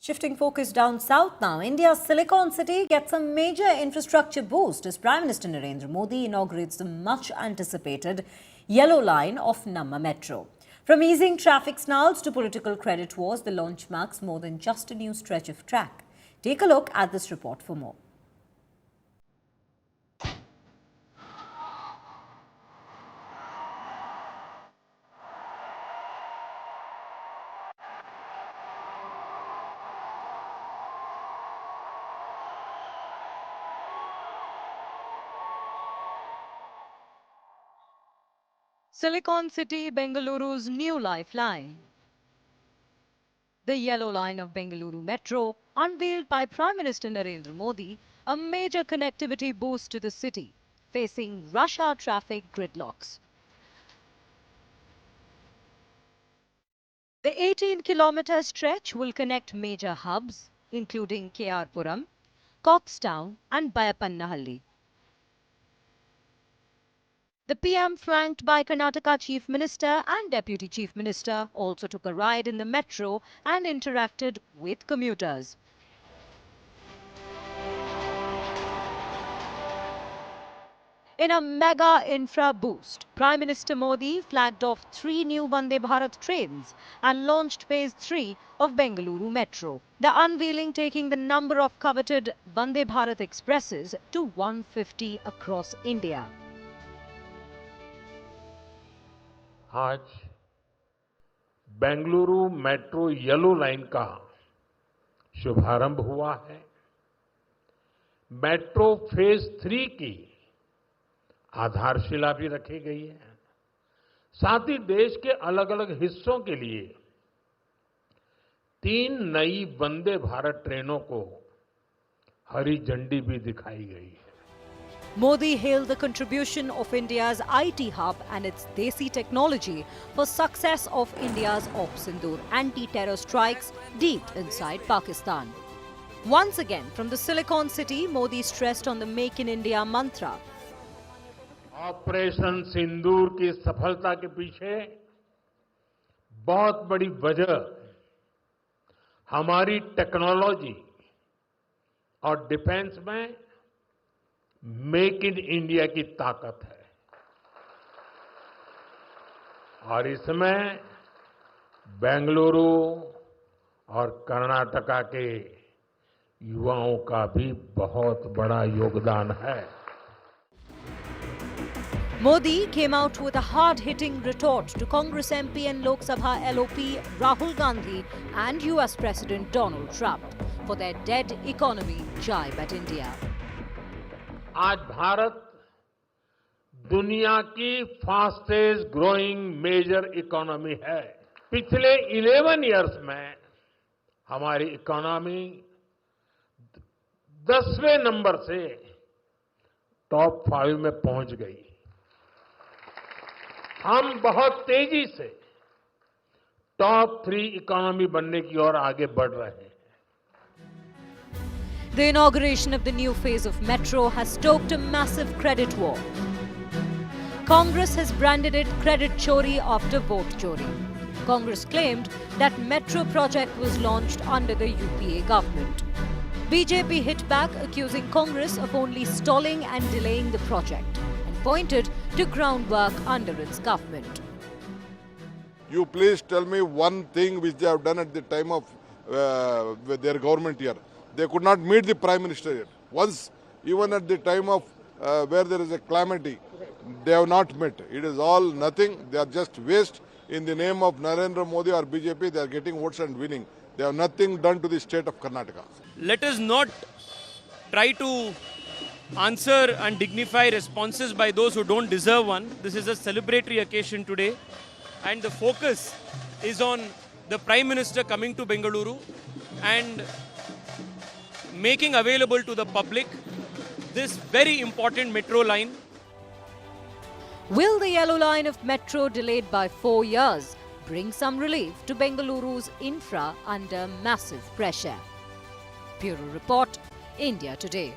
Shifting focus down south now, India's Silicon City gets a major infrastructure boost as Prime Minister Narendra Modi inaugurates the much-anticipated Yellow Line of Namma Metro. From easing traffic snarls to political credit wars, the launch marks more than just a new stretch of track. Take a look at this report for more. Silicon City, Bengaluru's new lifeline. The Yellow Line of Bengaluru Metro, unveiled by Prime Minister Narendra Modi, a major connectivity boost to the city, facing rush hour traffic gridlocks. The 18-kilometer stretch will connect major hubs, including KR Puram, Cox Town and Bayapannahalli. The PM, flanked by Karnataka Chief Minister and Deputy Chief Minister, also took a ride in the metro and interacted with commuters. In a mega infra boost, Prime Minister Modi flagged off 3 new Vande Bharat trains and launched phase 3 of Bengaluru Metro. The unveiling taking the number of coveted Vande Bharat expresses to 150 across India. आज Bengaluru metro yellow line का शुभारंभ हुआ है। Metro phase 3 की आधारशिला भी रखी गई है। साथ ही देश के अलग अलग हिस्सों के लिए 3 नई वंदे भारत ट्रेनों को हरी झंडी भी दिखाई गई है। Modi hailed the contribution of India's IT hub and its Desi technology for success of India's Operation Sindoor anti-terror strikes deep inside Pakistan. Once again, from the Silicon City, Modi stressed on the Make in India mantra. Operation Sindoor की सफलता के पीछे बहुत बड़ी वजह हमारी technology और defence में मेक इन इंडिया की ताकत है और इसमें बेंगलुरु और कर्नाटका के युवाओं का भी बहुत बड़ा योगदान है। Modi came out with a hard-hitting retort to Congress MP and Lok Sabha LOP Rahul Gandhi and US President Donald Trump for their dead economy jibe at India. आज भारत दुनिया की फास्टेस्ट ग्रोइंग मेजर इकोनॉमी है। पिछले 11 years में हमारी economy 10वें number से top 5 में पहुंच गई। हम बहुत तेजी से टॉप 3 इकोनॉमी बनने की ओर आगे बढ़ रहे हैं। The inauguration of the new phase of Metro has stoked a massive credit war. Congress has branded it credit chori after vote chori. Congress claimed that Metro project was launched under the UPA government. BJP hit back, accusing Congress of only stalling and delaying the project, and pointed to groundwork under its government. You please tell me one thing which they have done at the time of their government here. They could not meet the Prime Minister yet. Once, even at the time of where there is a calamity, they have not met. It is all nothing. They are just waste. In the name of Narendra Modi or BJP, they are getting votes and winning. They have nothing done to the state of Karnataka. Let us not try to answer and dignify responses by those who don't deserve one. This is a celebratory occasion today, and the focus is on the Prime Minister coming to Bengaluru and making available to the public this very important metro line. Will the Yellow Line of Metro, delayed by 4 years, bring some relief to Bengaluru's infra under massive pressure? Bureau Report, India Today.